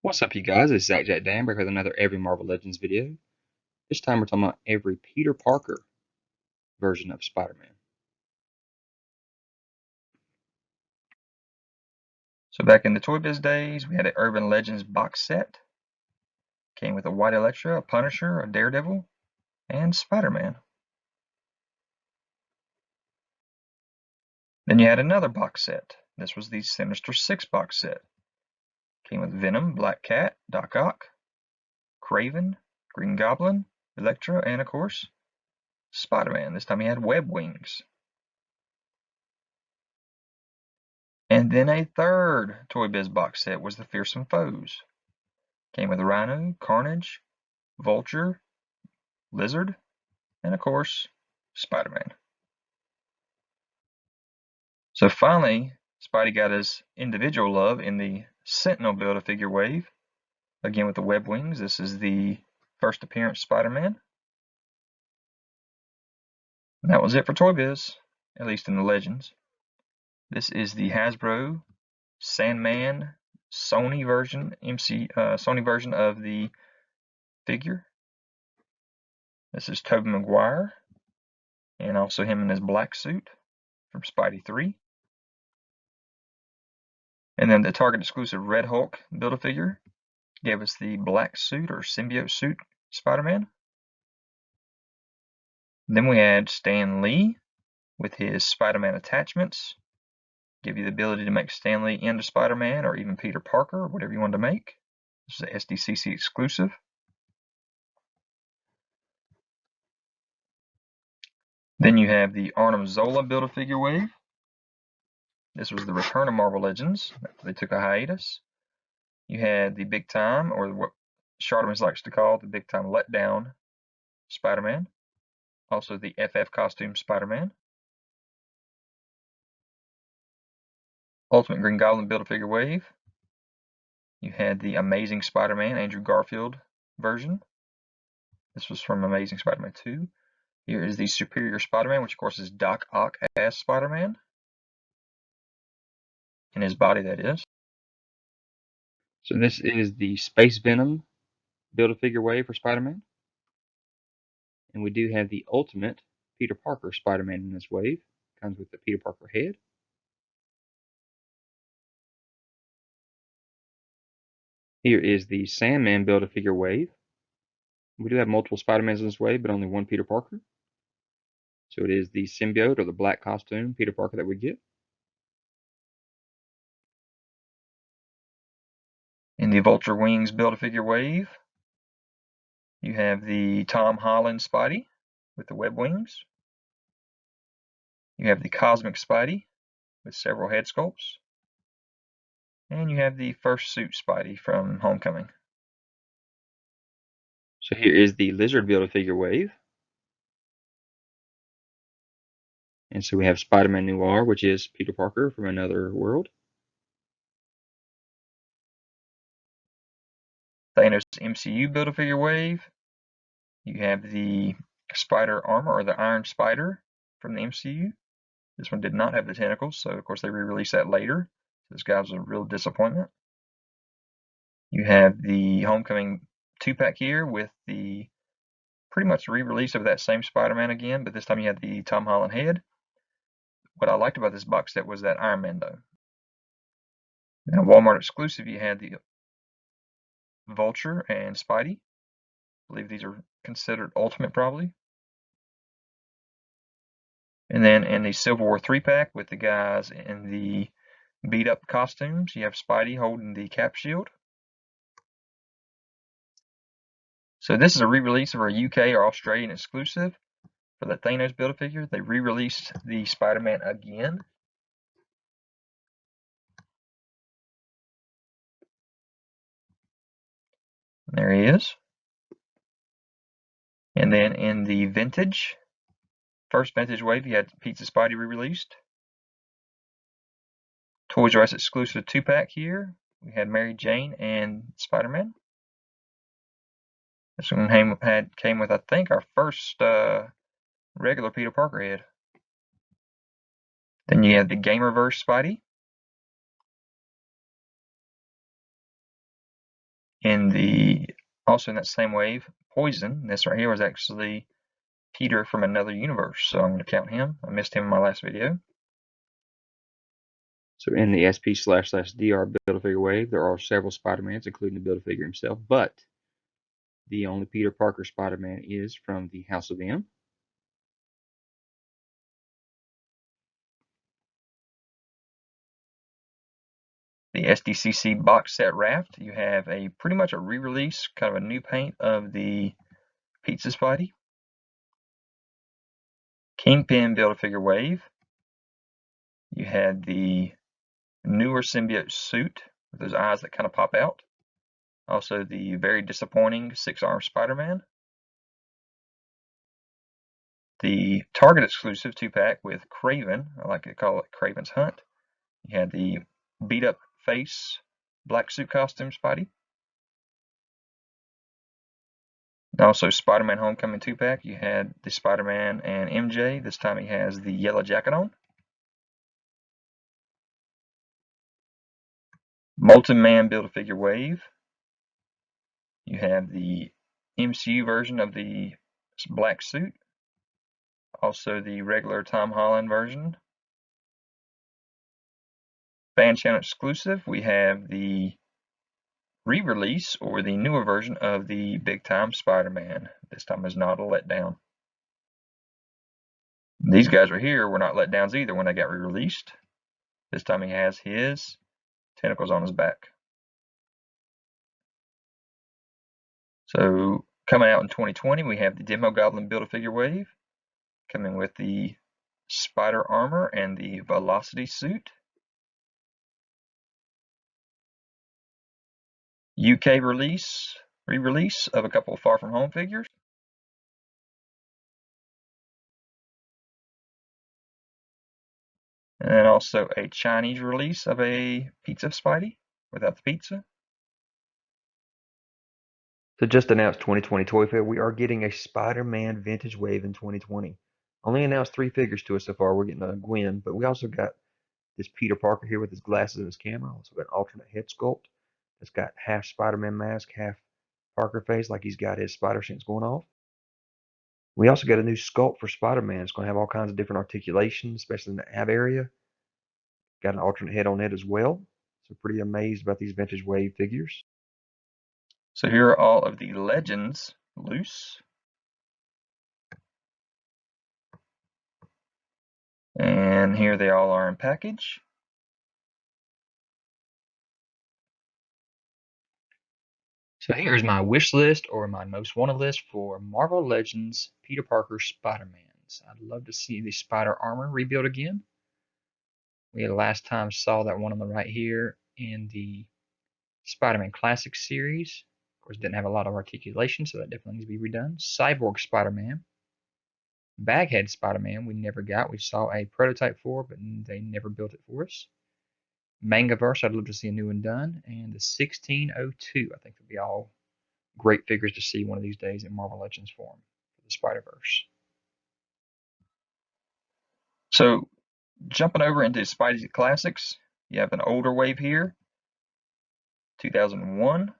What's up, you guys? It's Zach Jack Dan back with another Every Marvel Legends video. This time we're talking about every Peter Parker version of Spider-Man. So back in the Toy Biz days, we had an Urban Legends box set. Came with a White Electra, a Punisher, a Daredevil, and Spider-Man. Then you had another box set. This was the Sinister Six box set. Came with Venom, Black Cat, Doc Ock, Kraven, Green Goblin, Electra, and of course, Spider-Man. This time he had web wings. And then a third Toy Biz box set was the Fearsome Foes. Came with Rhino, Carnage, Vulture, Lizard, and of course, Spider-Man. So finally, Spidey got his individual love in the Sentinel Build-A-Figure wave. Again with the web wings. This is the first appearance Spider-Man. And that was it for Toy Biz, at least in the Legends. This is the Hasbro Sandman Sony version, Sony version of the figure. This is Tobey Maguire, and also him in his black suit from Spidey 3. And then the Target exclusive Red Hulk Build-A-Figure gave us the black suit or symbiote suit Spider-Man. Then we had Stan Lee with his Spider-Man attachments. Give you the ability to make Stan Lee into Spider-Man or even Peter Parker, whatever you want to make. This is an SDCC exclusive. Then you have the Arnim Zola Build-A-Figure wave. This was the return of Marvel Legends. They took a hiatus. You had the Big Time, or what Charlemagne likes to call the Big Time Letdown Spider-Man. Also the FF costume Spider-Man. Ultimate Green Goblin Build-A-Figure wave. You had the Amazing Spider-Man Andrew Garfield version. This was from Amazing Spider-Man 2. Here is the Superior Spider-Man, which of course is Doc Ock as Spider-Man. In his body, that is. So this is the Space Venom Build-A-Figure wave for Spider-Man. And we do have the Ultimate Peter Parker Spider-Man in this wave. Comes with the Peter Parker head. Here is the Sandman Build-A-Figure wave. We do have multiple Spider-Mans in this wave, but only one Peter Parker. So it is the symbiote or the black costume Peter Parker that we get. In the Vulture Wings Build-A-Figure wave, you have the Tom Holland Spidey with the web wings. You have the Cosmic Spidey with several head sculpts. And you have the first suit Spidey from Homecoming. So here is the Lizard Build-A-Figure wave. And so we have Spider-Man Noir, which is Peter Parker from another world. Thanos MCU Build-A-Figure wave. You have the Spider Armor, or the Iron Spider from the MCU. This one did not have the tentacles, so of course they re-released that later. This guy was a real disappointment. You have the Homecoming 2-pack here with the pretty much re-release of that same Spider-Man again, but this time you had the Tom Holland head. What I liked about this box set was that Iron Man though. Now Walmart exclusive, you had the Vulture and Spidey. I believe these are considered Ultimate probably. And then in the Civil War 3-pack with the guys in the beat up costumes, you have Spidey holding the cap shield. So this is a re-release of our UK or Australian exclusive for the Thanos Build-A-Figure. They re-released the Spider-Man again. And there he is. And then in the vintage, first vintage wave, you had Pizza Spidey re-released. Toys R Us exclusive 2-pack here. We had Mary Jane and Spider-Man. This one came with, I think, our first regular Peter Parker head. Then you have the Gamerverse Spidey. Also in that same wave, Poison. This right here was actually Peter from another universe, so I'm going to count him. I missed him in my last video. So in the SP//DR Build-A-Figure wave, there are several Spider-Mans, including the Build-A-Figure himself, but the only Peter Parker Spider-Man is from the House of M. The SDCC box set Raft, you have pretty much a re-release, kind of a new paint of the Pizza Spidey. Kingpin Build-A-Figure wave. You had the newer symbiote suit with those eyes that kind of pop out. Also the very disappointing 6-armed Spider-Man. The Target exclusive 2-pack with Kraven, I like to call it Kraven's Hunt. You had the beat up face black suit costume Spidey. Also Spider-Man Homecoming 2-pack, you had the Spider-Man and MJ. This time he has the yellow jacket on. Molten Man Build-A-Figure wave. You have the MCU version of the black suit. Also the regular Tom Holland version. Fan channel exclusive, we have the re-release or the newer version of the Big Time Spider-Man. This time is not a letdown. These guys right here were not letdowns either when they got re-released. This time he has his tentacles on his back. So coming out in 2020, we have the Demogoblin Build-A-Figure wave, coming with the Spider armor and the Velocity suit. UK re-release of a couple of Far From Home figures. And then also a Chinese release of a Pizza Spidey without the pizza. So just announced 2020 Toy Fair, we are getting a Spider-Man Vintage Wave in 2020. Only announced 3 figures to us so far. We're getting a Gwen, but we also got this Peter Parker here with his glasses and his camera. Also got an alternate head sculpt that's got half Spider-Man mask, half Parker face, like he's got his spider sense going off. We also got a new sculpt for Spider-Man. It's going to have all kinds of different articulations, especially in the ab area. Got an alternate head on it as well. So pretty amazed about these Vintage Wave figures. So here are all of the Legends loose. And here they all are in package. So here's my wish list or my most wanted list for Marvel Legends Peter Parker Spider-Mans. I'd love to see the Spider armor rebuilt again. We last time saw that one on the right here in the Spider-Man Classic series. Of course, didn't have a lot of articulation, so that definitely needs to be redone. Cyborg Spider-Man. Baghead Spider-Man we never got. We saw a prototype for, but they never built it for us. Mangaverse, I'd love to see a new one done. And the 1602, I think would be all great figures to see one of these days in Marvel Legends form for the Spider-Verse. So jumping over into Spidey Classics, you have an older wave here. 2001.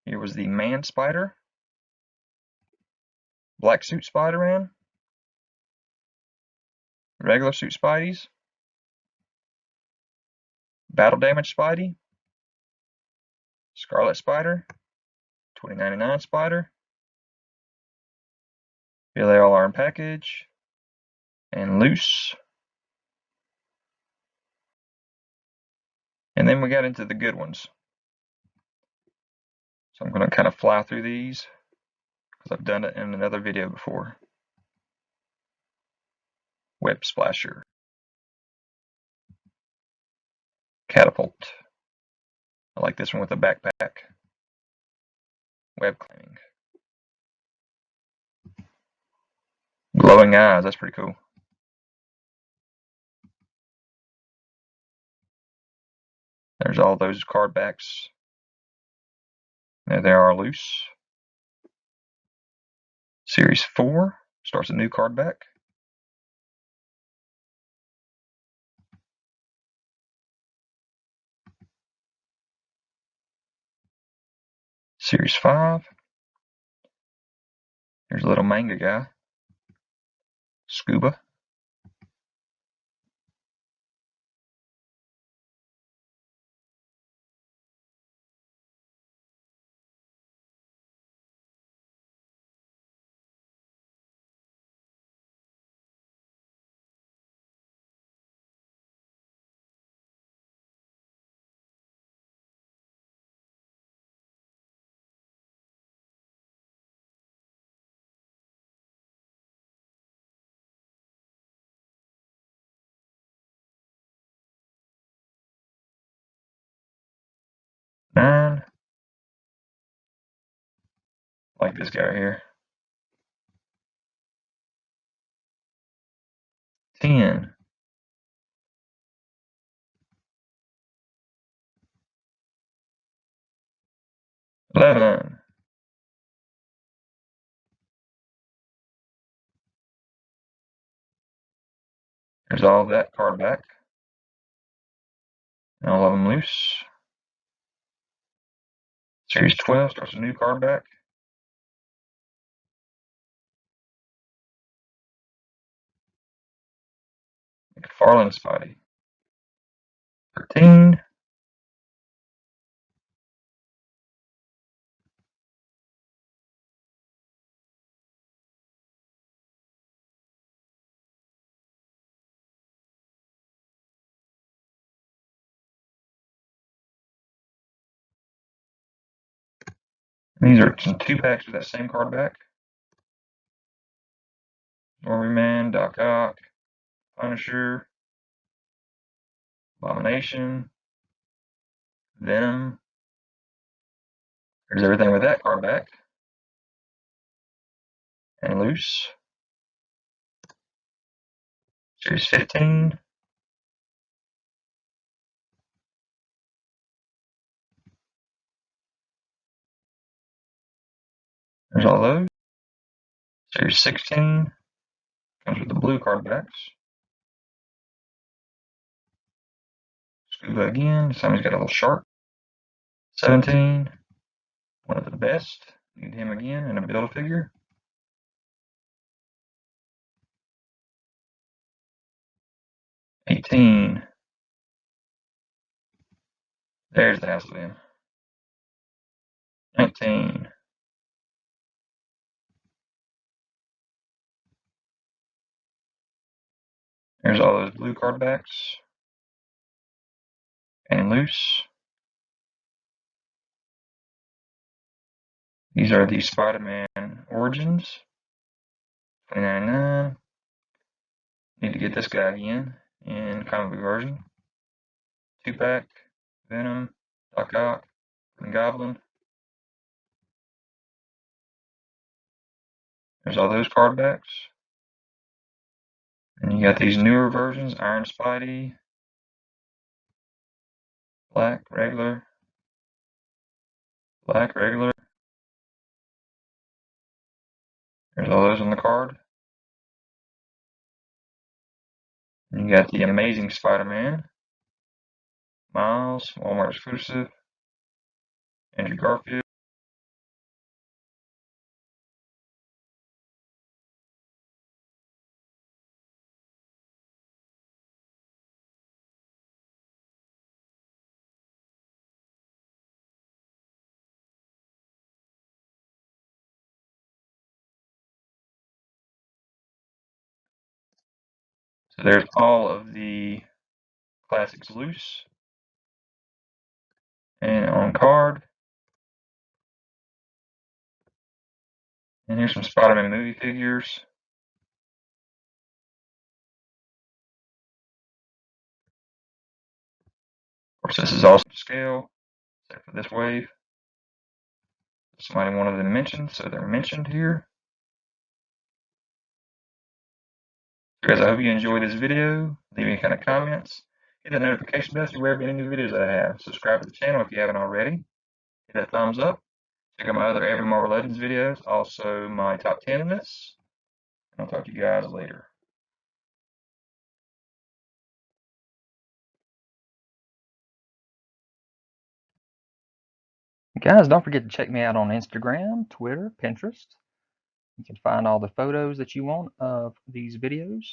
Here was the Man Spider. Black Suit Spider-Man. Regular Suit Spideys. Battle Damage Spidey. Scarlet Spider. 2099 Spider. Here they all are in package and loose. And then we got into the good ones. So I'm going to kind of fly through these because I've done it in another video before. Web Splasher. Catapult. I like this one with a backpack. Web Claiming. Glowing Eyes, that's pretty cool. There's all those card backs. There they are loose. Series 4 starts a new card back. Series 5. Here's a little manga guy. Scuba. Nine. Like this guy right here. 10. 11. There's all of that card back. And all of them loose. Series 12 starts a new card back. McFarlane Spidey. 13. These are some 2 packs with that same card back. Stormy-Man, Doc Ock, Punisher, Abomination, Venom. There's everything with that card back. And loose. Series 15. There's all those. Series 16. Comes with the blue card backs. Scuba again. This time he's got a little shark. 17. One of the best. Need him again in a Build-A-Figure. 18. There's the house of him. 19. There's all those blue card backs. And loose. These are the Spider-Man Origins. $29.99. Need to get this guy again in comic book version. 2-pack. Venom, Doc Ock, and Goblin. There's all those card backs. And you got these newer versions, Iron Spidey, Black, regular, Black, regular. There's all those on the card. And you got the Amazing Spider-Man, Miles, Walmart exclusive, Andrew Garfield. So there's all of the classics loose and on card. And here's some Spider-Man movie figures. Of course, this is also to scale, except for this wave. Somebody wanted them mentioned, so they're mentioned here. So guys, I hope you enjoyed this video. Leave any kind of comments. Hit that notification bell so you're aware of any new videos that I have. Subscribe to the channel if you haven't already. Hit that thumbs up. Check out my other Every Marvel Legends videos, also my top 10 lists. And I'll talk to you guys later. Guys, don't forget to check me out on Instagram, Twitter, Pinterest. You can find all the photos that you want of these videos.